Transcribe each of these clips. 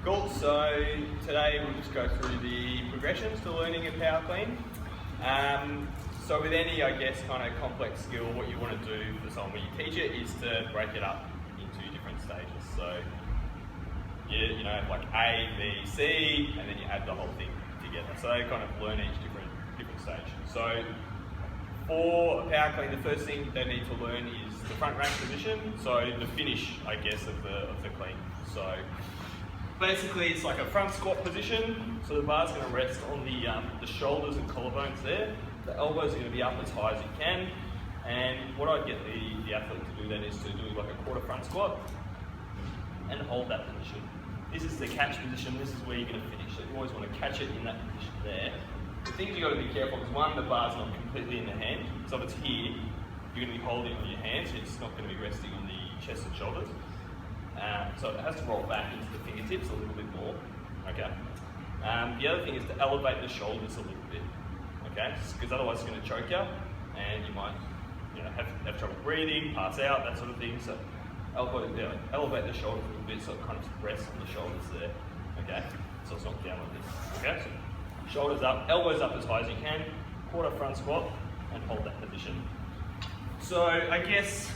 Cool, so today we'll just go through the progressions to learning a power clean. So with any, I guess, kind of complex skill, what you want to do for someone when you teach it is to break it up into different stages. So you know, like A, B, C, and then you add the whole thing together. So they kind of learn each different stage. So for a power clean, the first thing they need to learn is the front rack position. So the finish, I guess, of the clean. So basically, it's like a front squat position. So the bar's going to rest on the shoulders and collarbones there. The elbows are going to be up as high as you can. And what I'd get the athlete to do then is to do like a quarter front squat and hold that position. This is the catch position. This is where you're going to finish. So you always want to catch it in that position there. The things you've got to be careful is one, the bar's not completely in the hand. So if it's here, you're going to be holding it on your hands. So it's not going to be resting on the chest and shoulders. So it has to roll back into the fingertips a little bit more. Okay. The other thing is to elevate the shoulders a little bit. Okay, because otherwise it's going to choke you, and you might, have trouble breathing, pass out, that sort of thing. So elevate the shoulders a little bit, so it kind of rests on the shoulders there. Okay, so it's not down like this. Okay, so shoulders up, elbows up as high as you can, quarter front squat, and hold that position. So I guess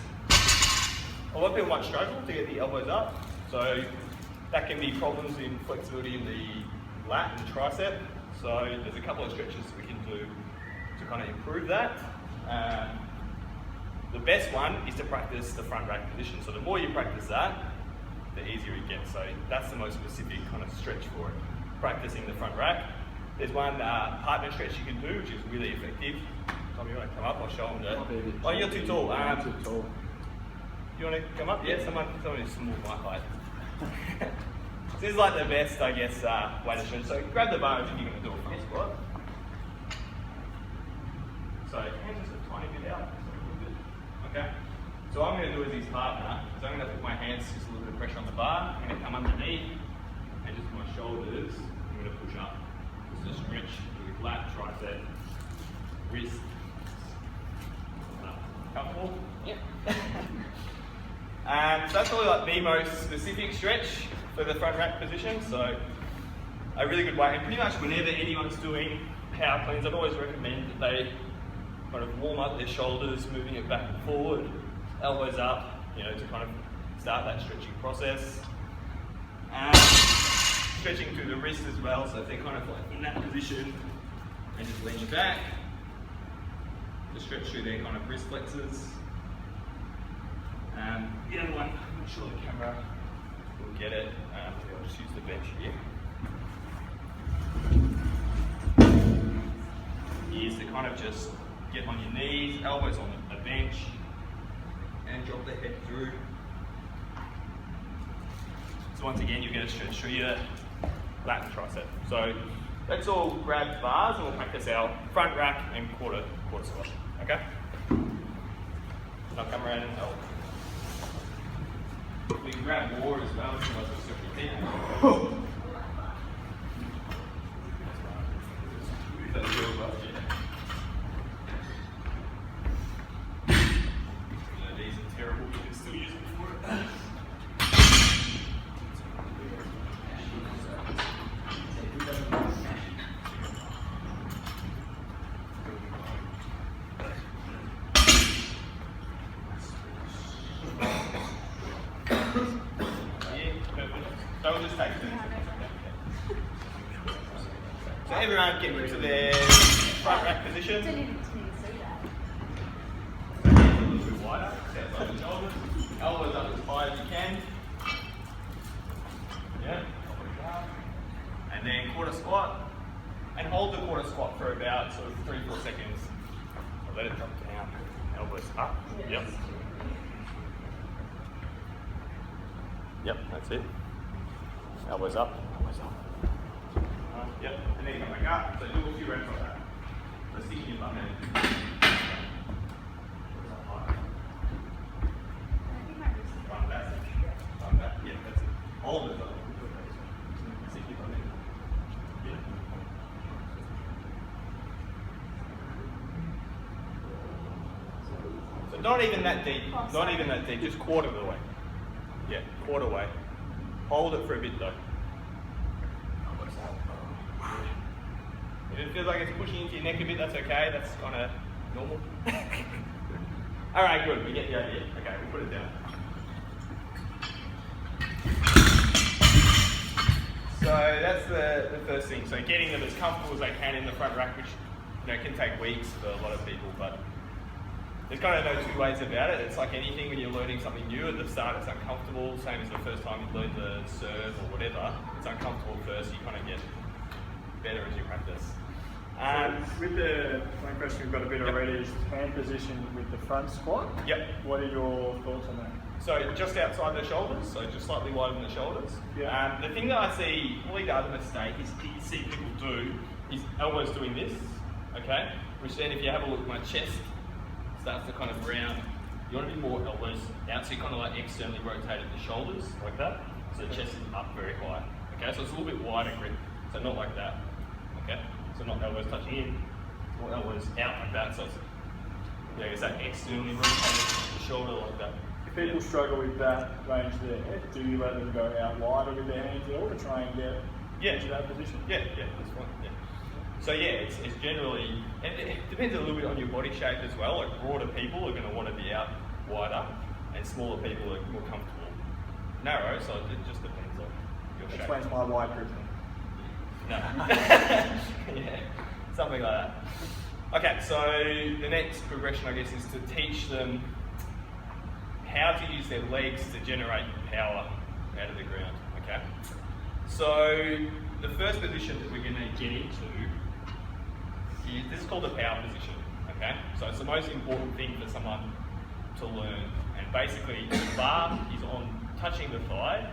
a lot of people might struggle to get the elbows up. So that can be problems in flexibility in the lat and tricep. So there's a couple of stretches we can do to kind of improve that. The best one is to practice the front rack position. So the more you practice that, the easier it gets. So that's the most specific kind of stretch for it. Practicing the front rack. There's one partner stretch you can do, which is really effective. Tom, you want to come up? I'll show them that. Oh, you're too tall. I'm too tall. You want to come up? Yeah, someone who's small my height. This is like the best, I guess, way to stretch. So grab the bar if you're going to do a front squat. So hands just a tiny bit out. Okay. So what I'm going to do as his partner is I'm going to put my hands just a little bit of pressure on the bar. I'm going to come underneath and just my shoulders. I'm going to push up. Just a stretch with lat, tricep, wrist. Comfortable? Yeah. So that's probably like the most specific stretch for the front rack position. So a really good way, and pretty much whenever anyone's doing power cleans, I'd always recommend that they kind of warm up their shoulders, moving it back and forward, elbows up, to kind of start that stretching process. Stretching through the wrist as well, so if they're kind of like in that position, and just lean back, to stretch through their kind of wrist flexors. The other one, I'm not sure the camera will get it. I'll just use the bench here. Is to kind of just get on your knees, elbows on the bench, and drop the head through. So once again, you're going to stretch through your lat and tricep. So let's all grab bars and we'll practice our front rack and quarter squat. Okay? I'll come around and help. We can grab more as well if you want to separate it. These are terrible, you can still use them for it. So we'll just take it. So everyone get into their front rack position. A little bit wider, set on the shoulders, elbows up as high as you can. Yeah. And then quarter squat. And hold the quarter squat for about sort of 3-4 seconds. I'll let it drop down. Elbows up. Yep. Yep, that's it. Elbows up, elbows up. Yep, and then you come back up. So do a few reps like that. So stick your bum in. Run back. Run back. Yeah, that's it. Hold it up. Stick your bum in. Yeah. So not even that deep. Not even that deep. Just quarter of the way. Yeah, quarter way. Hold it for a bit though. If it feels like it's pushing into your neck a bit, that's okay. That's kind of normal. All right, good. We get the idea. Okay, we'll put it down. So that's the first thing. So getting them as comfortable as they can in the front rack, which can take weeks for a lot of people, but there's kind of no two ways about it. It's like anything when you're learning something new. At the start, it's uncomfortable. Same as the first time you learn to serve or whatever. It's uncomfortable first. You kind of get better as you practice. So with the one question we've got a bit already is hand position with the front squat. Yep. What are your thoughts on that? So just outside the shoulders, so just slightly wider than the shoulders. Yeah. The thing that I see, probably the other mistake is you see people do is elbows doing this, okay? Which then if you have a look, my chest starts to kind of round. You want to be more elbows out, so you kind of like externally rotate at the shoulders, like that. So the chest is up very high, okay? So it's a little bit wider grip, so not like that, okay? So not elbows touching in, or elbows out like that. So it's, it's that externally rotated the shoulder like that. If people struggle with that range there, do you let them go out wider with their hands at all to try and get into that position? Yeah, that's fine. Yeah. So yeah, it's generally, and it depends a little bit on your body shape as well. Like broader people are going to want to be out wider, and smaller people are more comfortable narrow. So it just depends on your shape. Explains my wide grip. No. Yeah, something like that. Okay, so the next progression, I guess, is to teach them how to use their legs to generate power out of the ground, okay? So the first position that we're going to get into is, this is called the power position, okay? So it's the most important thing for someone to learn. And basically, the bar is on touching the thigh,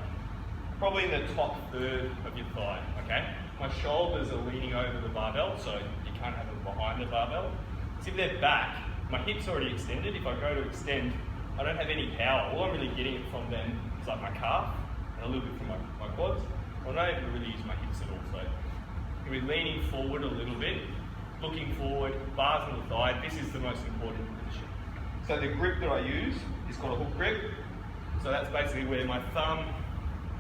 probably in the top third of your thigh, okay? My shoulders are leaning over the barbell, so you can't have them behind the barbell. So if they're back, my hip's already extended. If I go to extend, I don't have any power. All I'm really getting it from then is like my calf and a little bit from my quads. I don't even really use my hips at all. So you'll be leaning forward a little bit, looking forward, bars on the thigh. This is the most important position. So the grip that I use is called a hook grip. So that's basically where my thumb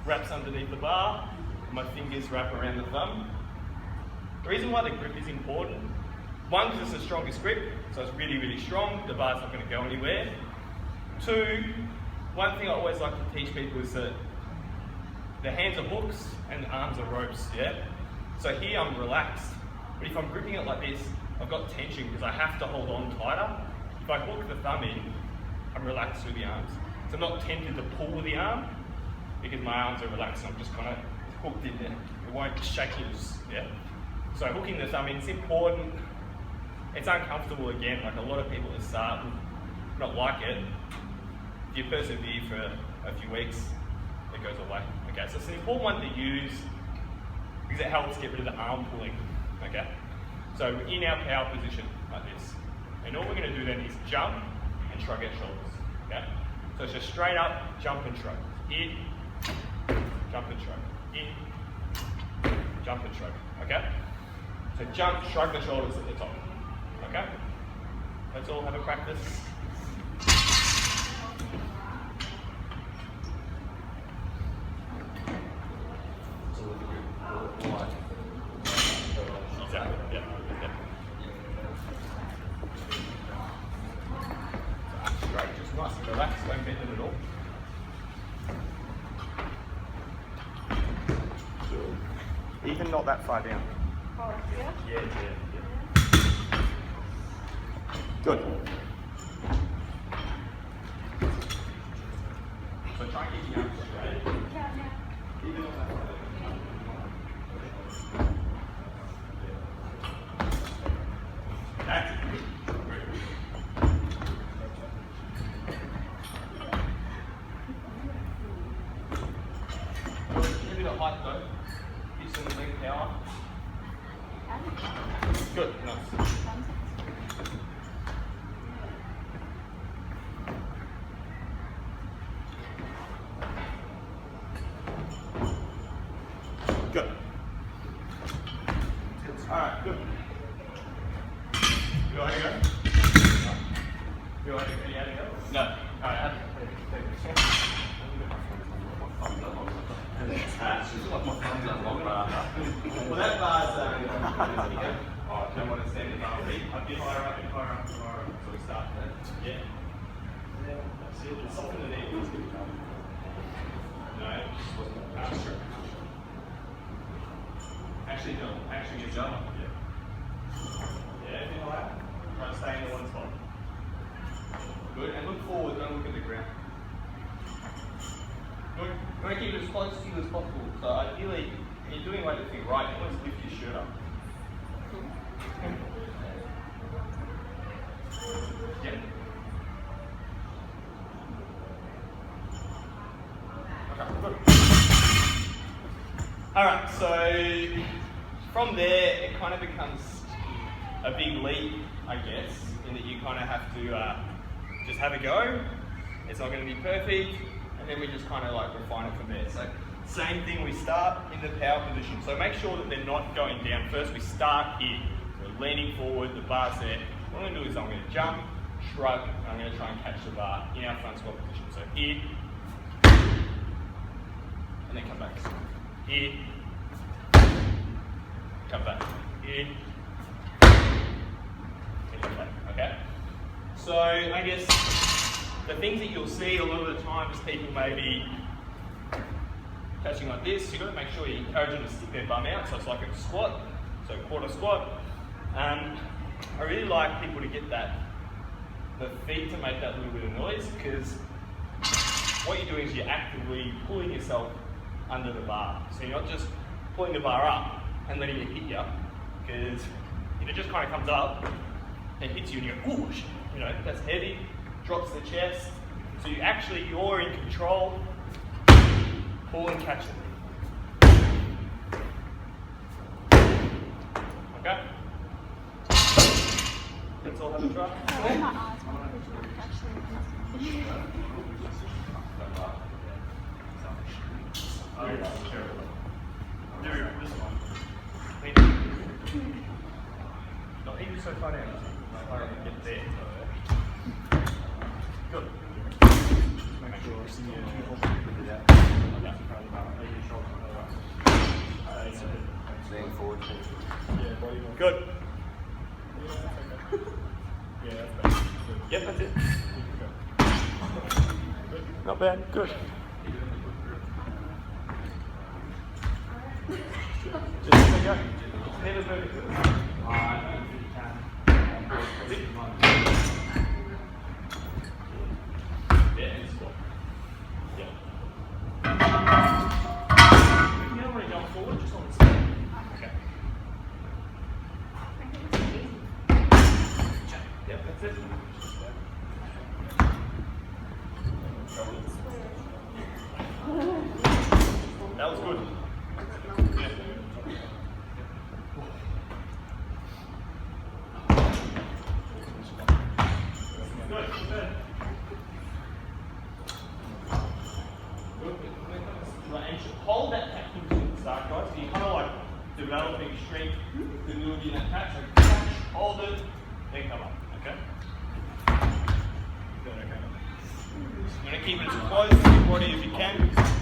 wraps underneath the bar, and my fingers wrap around the thumb. The reason why the grip is important, one, because it's the strongest grip, so it's really, really strong. The bar's not going to go anywhere. Two, one thing I always like to teach people is that the hands are hooks and the arms are ropes, yeah? So here I'm relaxed, but if I'm gripping it like this, I've got tension because I have to hold on tighter. If I hook the thumb in, I'm relaxed through the arms. So I'm not tempted to pull with the arm because my arms are relaxed and I'm just kind of hooked in there. It won't shake loose, yeah? So hooking the thumb in is important. It's uncomfortable again, like a lot of people at the start would not like it. If you persevere for a few weeks, it goes away. Okay, so it's an important one to use because it helps get rid of the arm pulling. Okay, so in our power position like this, and all we're going to do then is jump and shrug our shoulders. Okay, so it's just straight up, jump and shrug. In, jump and shrug. In, jump and shrug. Okay, so jump, shrug the shoulders at the top. Okay, let's all have a practice. Exactly, yeah. Straight, just nice and relaxed, don't bend it at all. Even not that far down. Oh, yeah? Yeah. Good. So try and keep your arms straight. Even on that side. That's it. Maybe the height though. Use some leg power. Good, nice. Good. Alright, good. You want to go? You want to go? No. Alright, It's just like my thumbs are long, but bit higher up, bit higher up, bit higher up. So we start there. Yeah. Yeah, that's it. Just soften the knee. No, it just wasn't stretch. Actually, no. Actually, get jump. Yeah. Yeah, a bit higher. Try to stay in the one spot. Good. And look forward, don't look at the ground. Good. You want to keep it as close to you as possible. So ideally, when you're doing weightlifting right, you want to lift your shirt up. Yeah. Okay, good. Alright, so from there it kind of becomes a big leap, I guess, in that you kind of have to just have a go. It's not going to be perfect, and then we just kind of like refine it from there. So same thing, we start in the power position. So make sure that they're not going down. First we start here. So leaning forward, the bar's there. What I'm going to do is I'm going to jump, shrug, and I'm going to try and catch the bar in our front squat position. So here, and then come back. Here, come back. Here, and come back. Okay? So I guess the things that you'll see a lot of the time is people maybe catching like this. You've got to make sure you encourage them to stick their bum out, so it's like a squat, so quarter squat. I really like people to get the feet to make that little bit of noise, because what you're doing is you're actively pulling yourself under the bar. So you're not just pulling the bar up and letting it hit you, because if it just kind of comes up and hits you and you go, ooh, you know, that's heavy, drops the chest. So you're in control. Pull and catch them. Okay? Let's all have a try. Not even so far down. I don't get there. Good. Make sure it's in your Lean forward. Good. Yep, that's it. Not bad. Good. Just let it go. Never move it. Yeah, and squat. Yeah. You don't want to jump forward, just on the side. Okay. Yep, that's it. That was good. Yeah. Good. Good. And hold that catch position at the start, guys. So you're kind of like developing strength with the movement in that catch. So catch, hold it, then come up. Okay? Good, okay. You want to keep it as close to your body as you can.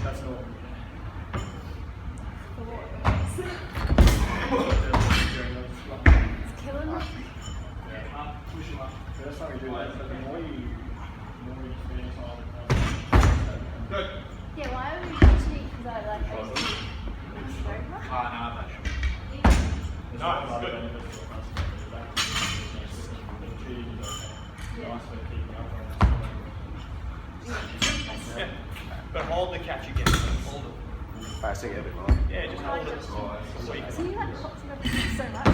That's all. It's killing me. Push him up. First time you do that, but the more you finish on Good. Yeah, why are we actually? Because I like Nice, good. Yeah. But hold the catch again. Hold it. Facing it a bit more. Yeah, just hold it. Sweet. So you like pops and everything so much.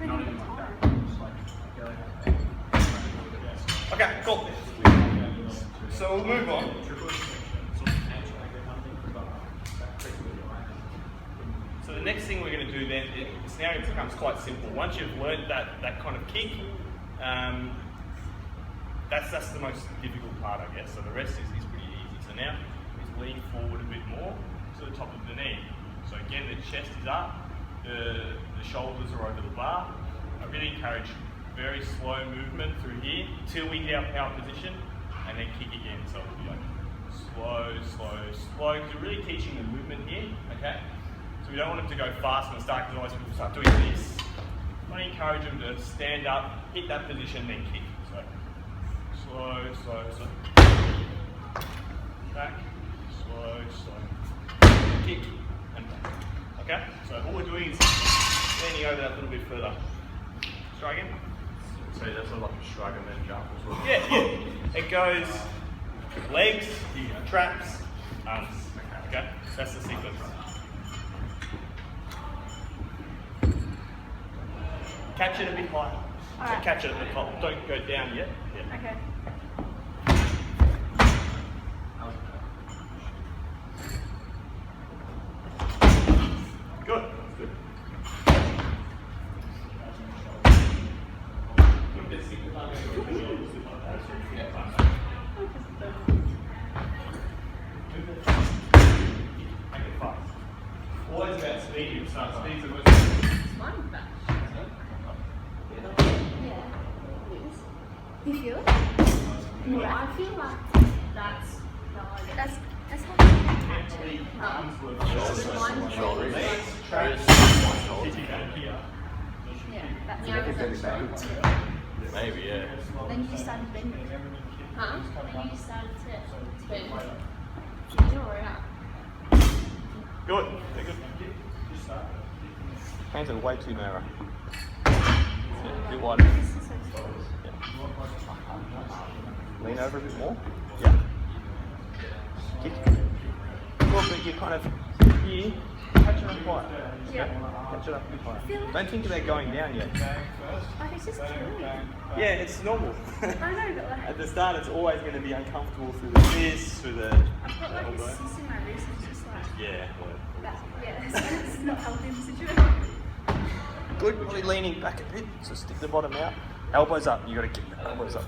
Not even Okay, cool. So we'll move on. So the next thing we're going to do then, now it becomes quite simple. Once you've learned that kind of kick, that's the most difficult part, I guess. So the rest is pretty easy. So now is lean forward a bit more to the top of the knee. So again, the chest is up, the shoulders are over the bar. I really encourage very slow movement through here till we get our power position, and then kick again. So it'll be like slow, slow, slow, because we're really teaching the movement here, okay? So we don't want it to go fast from the start, because otherwise people start doing this, I encourage them to stand up, hit that position, then kick. So slow, slow, slow. Back, slow, slow. Kick and back. Okay? So all we're doing is standing over that little bit further. Try again. So that's like a shrug and then jump as well. Yeah. It goes legs, traps, arms. Okay? That's the sequence. Catch it a bit higher. So Alright. catch it at the top. Don't go down yet. Yeah. Okay. Good. Good. Make it fast. Always about speed. So speed's the most. Mine back. Yeah. You feel it? Yeah, I feel like that's That's how you catch it. Shoulders. Legs, traps, Yeah. That's Yeah. it. Maybe, yeah. Then you just started bending. huh? And you started to bend. You're out. Good. Very good. Hands are way too narrow. Yeah, a bit wider. This is so slow. Lean over a bit more. Yeah. Kick. Well, but you kind of here. Catch it up higher. Yeah. Catch it up a bit higher. Feel it? Don't think about going down yet. Like it's just killing. Yeah, it's normal. I know, but like At the start, it's always going to be uncomfortable through the wrist, through the I've got like a elbow. cyst in my wrist. It's just like Yeah. that. Yeah. So it's not helping the situation. Good. Really leaning back a bit. So stick the bottom out. Elbows up. You got to kick the elbows up.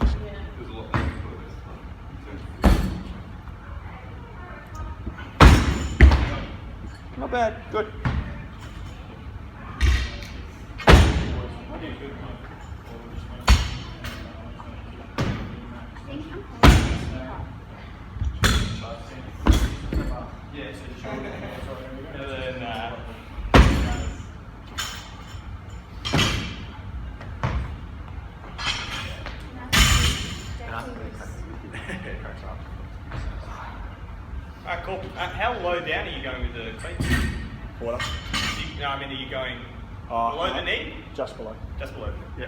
Not bad. Good. I think I'm holding Yeah, so shoulder. And then, Alright, cool. How low down are you going with the cleats? Quarter. No, I mean, are you going below the knee? Just below. Just below. Yeah.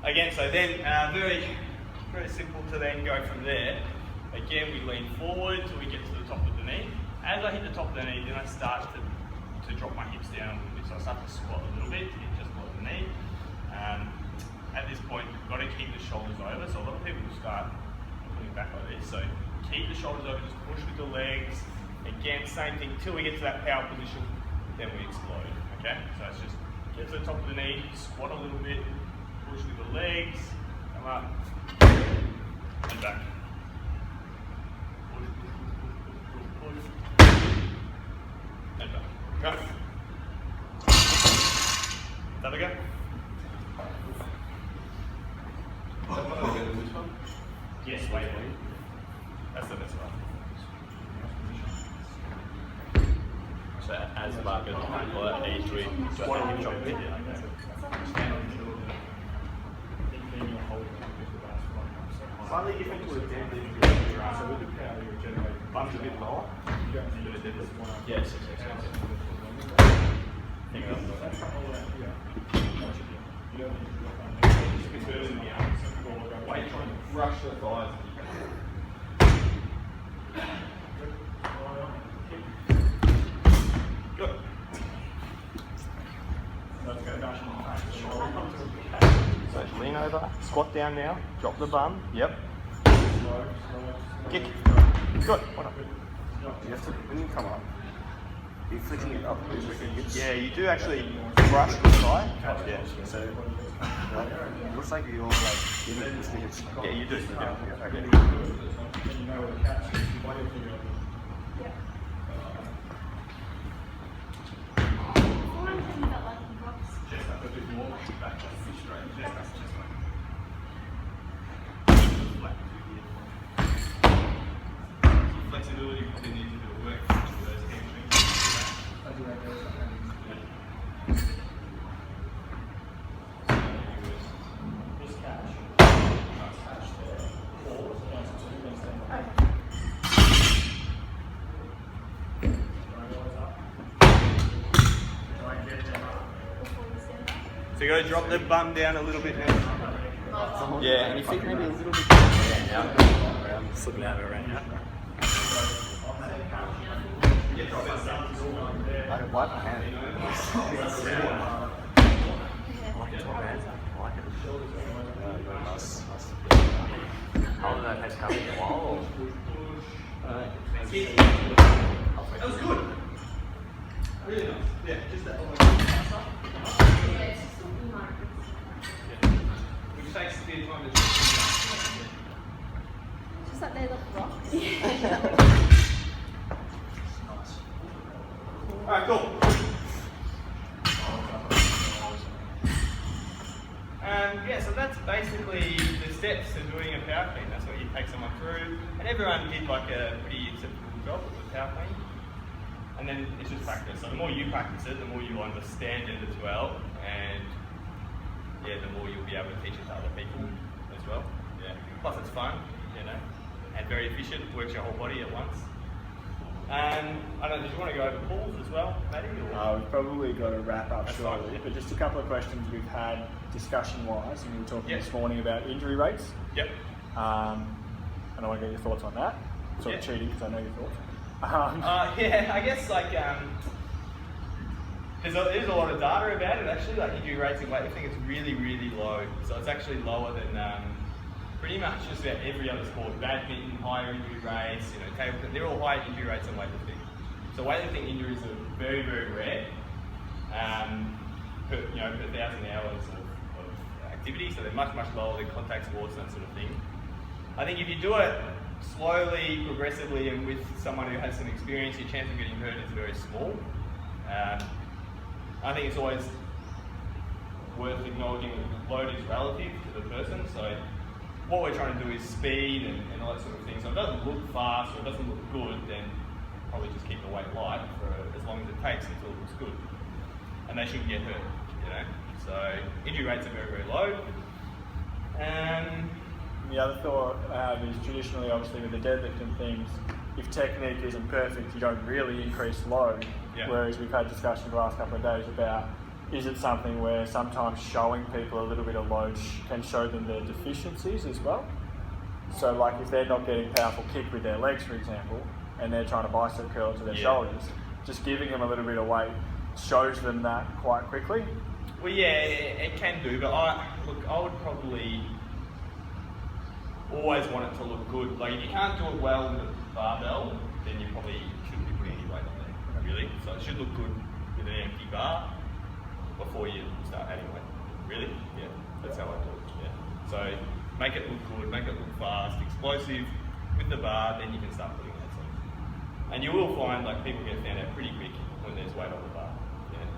Again, so then very, very simple to then go from there. Again, we lean forward till we get to the top of the knee. As I hit the top of the knee, then I start to drop my hips down a little bit. So I start to squat a little bit to get just below the knee. At this point, you've got to keep the shoulders over. So a lot of people will start putting back like this. So keep the shoulders over, just push with the legs. Again, same thing till we get to that power position, then we explode. Okay? So it's just get to the top of the knee, squat a little bit, push with the legs, come up, and back. Push, push, push, push, push, and back. Okay? That we go? Yes, wait. That's the best one. So as the market E3, just What a are hip you chop trying to bit. Slightly different to a deadlift. So with the power, you generate bumps a bit lower. Yes, Wait, try and rush the thighs. Good. So lean over, squat down now, drop the bum. Yep. Kick. Good. One up. You have to, when you come up, you're flicking it up. Yeah, you do actually brush the thigh. Yeah. So, it looks like you're like giving this thing a shot. Yeah, you do. Yeah. Okay. Before I'm thinking about like rocks. Chest up a bit more. Back up. Straight. Chest up. Chest up. Flexibility probably needs a bit of work for those hamstrings. So you got to drop the bum down a little bit now. Yeah, and your feet maybe a little bit. I'm slipping out of it right now. I can wipe my hand. I like it, top man. I like it. Nice. How long did that take to come in? A while? That was good. Really nice. Yeah, just that. Would you say it's the time to Just like they look rocks. Alright, cool. Yeah, so that's basically the steps to doing a power clean. That's what you take someone through. And everyone did like a pretty acceptable job with the power clean. And then it's just practice. So the more you practice it, the more you understand it as well. And yeah, the more you'll be able to teach it to other people as well. Yeah. Plus it's fun, you know, and very efficient, works your whole body at once. I don't know, did you want to go over pools as well, Matty? We've probably got to wrap up That's shortly, fine. but just a couple of questions we've had discussion-wise, and we were talking Yep. this morning about injury rates. Yep. And I want to get your thoughts on that. Sort of Yeah. cheating because I know your thoughts. Yeah, I guess like there's a lot of data about it actually. Like injury rates in weightlifting, it's really, really low. So it's actually lower than pretty much just about every other sport. Badminton, higher injury rates, you know, table tennis, they're all higher injury rates than weightlifting. So weightlifting injuries are very, very rare. Per 1,000 hours of activity, so they're much, much lower than contact sports and that sort of thing. I think if you do it slowly, progressively, and with someone who has some experience, your chance of getting hurt is very small. I think it's always worth acknowledging that load is relative to the person. So what we're trying to do is speed and all that sort of thing. So if it doesn't look fast or it doesn't look good, then probably just keep the weight light for as long as it takes until it looks good. And they shouldn't get hurt, you know. So injury rates are very, very low. The other thought I have is traditionally, obviously, with the deadlifting things, if technique isn't perfect, you don't really increase load. Yeah. Whereas we've had discussions the last couple of days about, is it something where sometimes showing people a little bit of load can show them their deficiencies as well? So like if they're not getting powerful kick with their legs, for example, and they're trying to bicep curl to their shoulders, just giving them a little bit of weight shows them that quite quickly. Well, yeah, it can do, but I would probably always want it to look good. Like if you can't do it well with a barbell, then you probably shouldn't be putting any weight on there, really. So it should look good with an empty bar before you start adding weight. Really? Yeah, that's how I do it. Yeah. So make it look good, make it look fast, explosive with the bar, then you can start putting weights on. And you will find like people get found out pretty quick when there's weight on the bar. Yeah.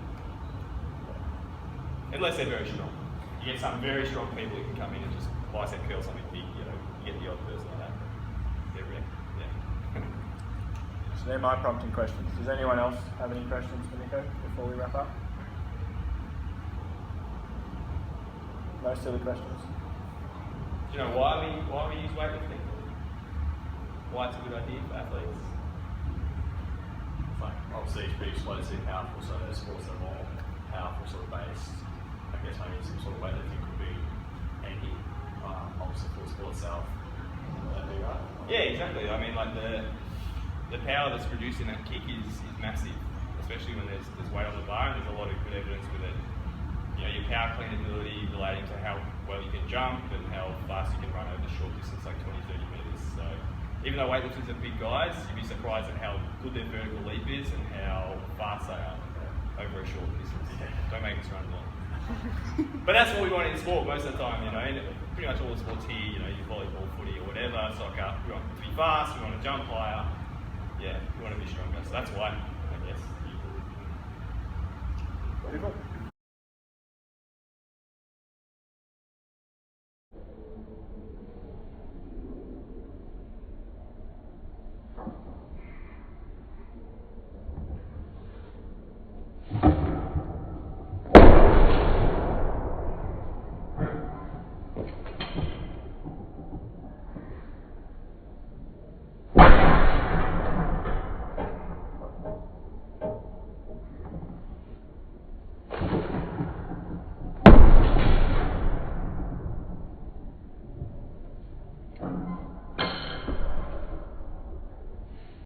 Unless they're very strong. You get some very strong people who can come in and just bicep curl something big, you know, you get the odd person like that. They're rare. Yeah. So they're my prompting questions. Does anyone else have any questions for Nico before we wrap up? No silly questions? Do you know why we use weightlifting? Why it's a good idea for athletes? It's like obviously it's pretty explosive, powerful, so there's sports that are more powerful sort of based. I guess maybe some sort of weightlifting could be handy. Obviously for the sport itself. That'd be right. Yeah, exactly. I mean, like the power that's produced in that kick is massive, especially when there's weight on the bar, and there's a lot of good evidence with it. You know, your power clean ability relating to how well you can jump and how fast you can run over short distance, like 20-30 metres. So even though weightlifters are big guys, you'd be surprised at how good their vertical leap is and how fast they are over a short distance. Don't make us run long. But that's what we want in sport most of the time, you know. In pretty much all the sports here, you know, your volleyball, footy or whatever, soccer, we want to be fast, we want to jump higher. Yeah, we want to be stronger. So that's why, I guess. Beautiful.